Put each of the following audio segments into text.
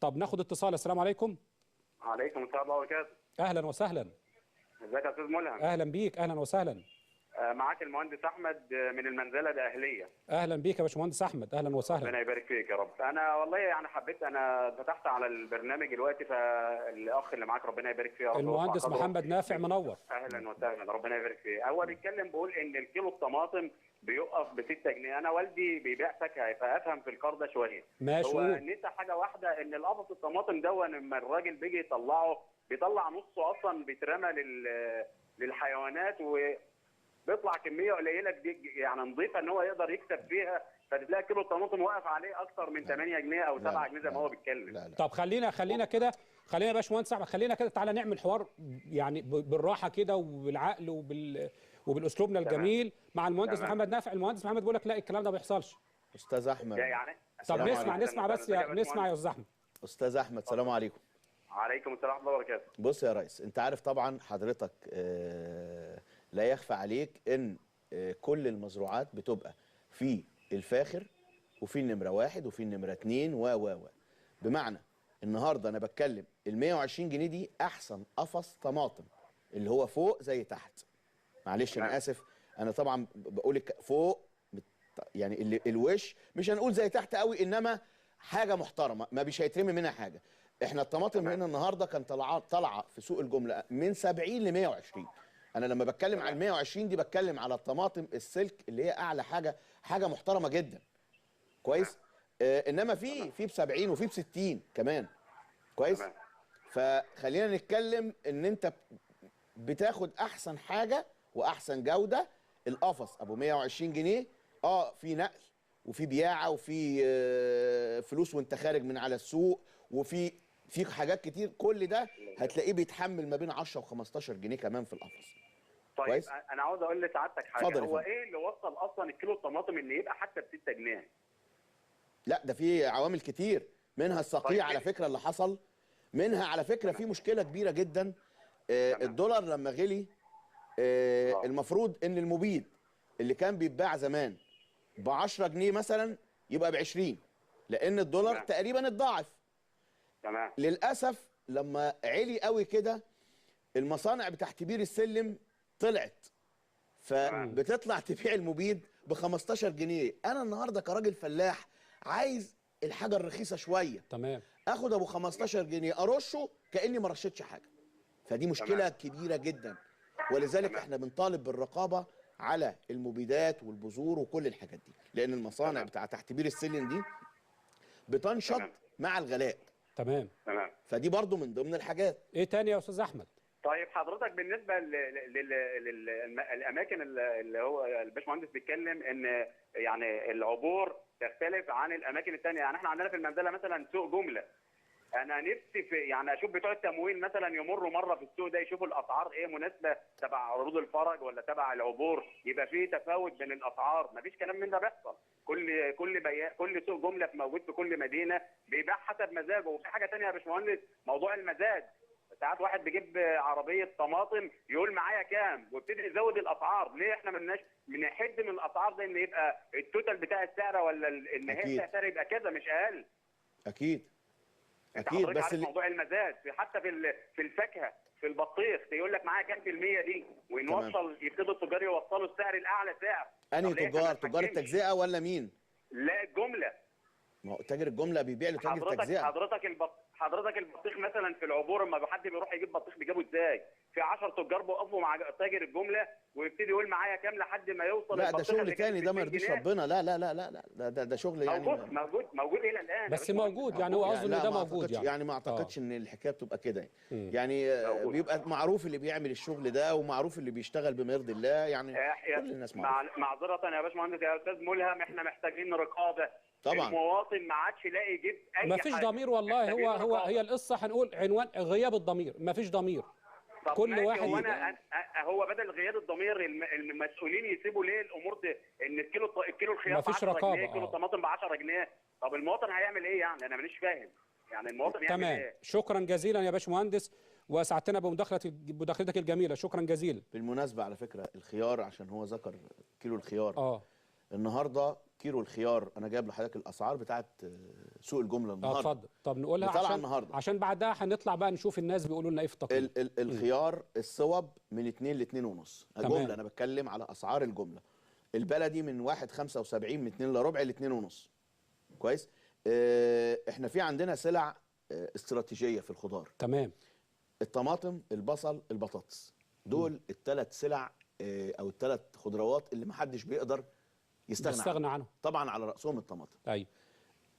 طب ناخد اتصال. السلام عليكم. عليكم السلام ورحمه الله وبركاته. اهلا وسهلا. ازيك يا استاذ ملهم؟ اهلا بيك، اهلا وسهلا. معاك المهندس احمد من المنزله الاهليه. اهلا بيك يا باشمهندس احمد، اهلا وسهلا. ربنا يبارك فيك يا رب. انا والله يعني حبيت، انا فتحت على البرنامج دلوقتي، فالاخ اللي معاك ربنا يبارك فيه يا رب. المهندس محمد نافع منور. اهلا وسهلا، ربنا يبارك فيه. هو بيتكلم بيقول ان الكيلو الطماطم بيقف ب 6 جنيه. انا والدي بيبيع فاكهه فافهم في الكار ده شويه. ماشي. هو نسى حاجه واحده، ان القفص الطماطم ده لما الراجل بيجي يطلعه بيطلع نصه اصلا بيترمى للحيوانات، وبيطلع كميه قليله يعني نظيفه ان هو يقدر يكسب فيها، فتلاقي كيلو الطماطم واقف عليه اكتر من 8 جنيه او 7 جنيه زي ما هو بيتكلم. لا. طب خلينا كده، خلينا يا باشمهندس احمد، خلينا كده تعالى نعمل حوار يعني بالراحه كده وبالعقل وبالاسلوبنا الجميل مع المهندس محمد نافع. المهندس محمد بيقول لك لا الكلام ده ما بيحصلش. استاذ احمد يعني طب نسمع بس نسمع يا استاذ احمد. استاذ احمد السلام عليكم. عليكم السلام ورحمه الله وبركاته. بص يا ريس، انت عارف طبعا حضرتك لا يخفى عليك ان كل المزروعات بتبقى في الفاخر وفي النمره 1 وفي النمره 2 و بمعنى النهارده انا بتكلم ال 120 جنيه دي احسن قفص طماطم اللي هو فوق زي تحت. معلش انا اسف، انا طبعا بقول فوق يعني الوش مش هنقول زي تحت قوي، انما حاجه محترمه ما مش هيترمي منها حاجه. احنا الطماطم هنا النهارده كان طالعه في سوق الجمله من 70 ل 120. انا لما بتكلم على 120 دي بتكلم على الطماطم السلك اللي هي اعلى حاجه محترمه جدا. كويس؟ انما في ب 70 وفي ب 60 كمان. كويس؟ فخلينا نتكلم ان انت بتاخد احسن حاجه واحسن جوده. القفص ابو 120 جنيه في نقل وفي بياعه وفي فلوس وانت خارج من على السوق، وفي حاجات كتير. كل ده هتلاقيه بيتحمل ما بين 10 و15 جنيه كمان في القفص. طيب كويس؟ انا عاوز اقول لسعادتك حاجه. هو ايه اللي وصل اصلا الكيلو الطماطم ان يبقى حتى ب 6 جنيه؟ لا ده في عوامل كتير، منها الصقيع على فكره اللي حصل، منها على فكره في مشكله كبيره جدا. الدولار لما غلي المفروض ان المبيد اللي كان بيتباع زمان ب 10 جنيه مثلا يبقى ب 20، لان الدولار تقريبا اتضاعف. تمام. للاسف لما علي قوي كده المصانع بتاعت بير السلم طلعت، فبتطلع تبيع المبيد ب 15 جنيه. انا النهارده كراجل فلاح عايز الحاجه الرخيصه شويه. تمام. اخد ابو 15 جنيه ارشه كاني ما رشيتش حاجه. فدي مشكله كبيره جدا، ولذلك احنا بنطالب بالرقابه على المبيدات والبذور وكل الحاجات دي، لان المصانع بتاع تحت بير السلم دي بتنشط مع الغلاء. تمام. فدي برضو من ضمن الحاجات. ايه تاني يا استاذ احمد؟ طيب حضرتك بالنسبه للاماكن اللي هو الباشمهندس بيتكلم ان يعني العبور تختلف عن الاماكن الثانيه. يعني احنا عندنا في المنزله مثلا سوق جمله، انا نفسي في يعني اشوف بتوع التموين مثلا يمروا مره في السوق ده يشوفوا الاسعار ايه مناسبه تبع عروض الفرج ولا تبع العبور، يبقى في تفاوت بين الاسعار. مفيش كلام من ده بيحصل. كل سوق جمله موجود في كل مدينه بيبيع حسب مزاجه. وفي حاجه ثانيه يا باشمهندس، موضوع المزاج. ساعات واحد بيجيب عربيه طماطم يقول معايا كام ويبتدي يزود الاسعار. ليه احنا ما بنحد من الاسعار ده ان يبقى التوتال بتاع السعر ولا النهائي بتاع السعر يبقى كذا مش اقل؟ اكيد بس موضوع المزاج حتى في الفاكهه في البطيخ يقول لك معايا كام في المية دي، ونوصل يبتدوا التجار يوصلوا السعر الاعلى سعر. انهي تجار التجزئه ولا مين؟ لا الجمله. ما هو تاجر الجمله بيبيع لتاجر التجزئه. حضرتك البطيخ مثلا في العبور لما حد بيروح يجيب بطيخ بيجيبه ازاي؟ في 10 تجار بيقفوا مع تاجر الجمله ويبتدي يقول معايا كام لحد ما يوصل. لا ده شغل تاني، ده ما يرضيش ربنا. لا لا لا لا لا ده شغل يعني موجود الى الان. بس موجود يعني هو قصده ان ده موجود يعني ما اعتقدش ان الحكايه بتبقى كده يعني بيبقى معروف اللي بيعمل الشغل ده ومعروف اللي بيشتغل بما يرضي الله يعني كل الناس معروفه. معذره يا باشمهندس يا استاذ ملهم، احنا محتاجين رقابه طبعا. المواطن ما عادش يلاقي يجيب اي ما فيش ضمير والله. هي القصه هنقول عنوان غياب الضمير. ما فيش ضمير. كل واحد هو بدل غياب الضمير المسؤولين يسيبوا ليه الامور دي ان الكيلو الخيار ب 10 جنيه، كيلو الطماطم ب 10 جنيه. طب المواطن هيعمل ايه يعني؟ انا مانيش فاهم يعني المواطن يعمل ايه؟ تمام. شكرا جزيلا يا باشمهندس واسعدتنا بمداخلتك الجميله. شكرا جزيلا. بالمناسبه على فكره الخيار عشان هو ذكر كيلو الخيار النهارده كيلو الخيار، انا جايب لحضرتك الاسعار بتاعت سوق الجمله النهارده. اتفضل. طب نقولها طالعه عشان النهارده، عشان بعدها هنطلع بقى نشوف الناس بيقولوا لنا ايه في التقييم. الخيار الصوب من 2 ل 2.5 الجمله، انا بتكلم على اسعار الجمله. البلدي من 1.75 من 2 الا ربع ل 2.5. كويس. احنا في عندنا سلع استراتيجيه في الخضار. تمام. الطماطم، البصل، البطاطس، دول الثلاث سلع او الثلاث خضروات اللي محدش بيقدر يستغنى عنهم. طبعا على راسهم الطماطم. ايوه.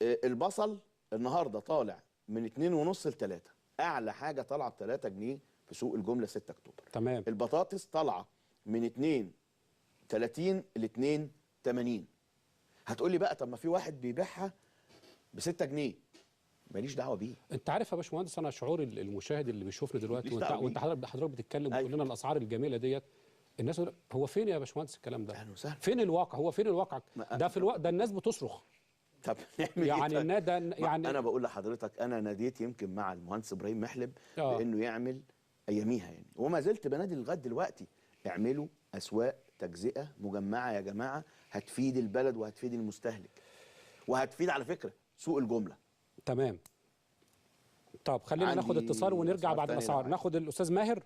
البصل النهارده طالع من 2.5 ل 3، اعلى حاجه طالعه ب 3 جنيه في سوق الجمله 6 اكتوبر. تمام. البطاطس طالعه من 2.30 ل 2.80. هتقول لي بقى طب ما في واحد بيبيعها ب 6 جنيه، ماليش دعوه بيه. انت عارف يا باشمهندس، انا شعور المشاهد اللي بيشوفنا دلوقتي وانت حضرتك بتتكلم وتقول لنا الاسعار الجميله ديت، الناس هو فين يا باشمهندس الكلام ده؟ فين الواقع؟ هو فين الواقع؟ ده في الوقت ده الناس بتصرخ. طب نعمل يعني ايه؟ يعني انا بقول لحضرتك، انا ناديت يمكن مع المهندس ابراهيم محلب بانه يعمل اياميها يعني، وما زلت بنادي لغايه دلوقتي، اعملوا اسواق تجزئه مجمعه يا جماعه، هتفيد البلد وهتفيد المستهلك وهتفيد على فكره سوق الجمله. تمام. طب خلينا ناخد اتصال ونرجع بعد الاسعار. ناخد الاستاذ ماهر.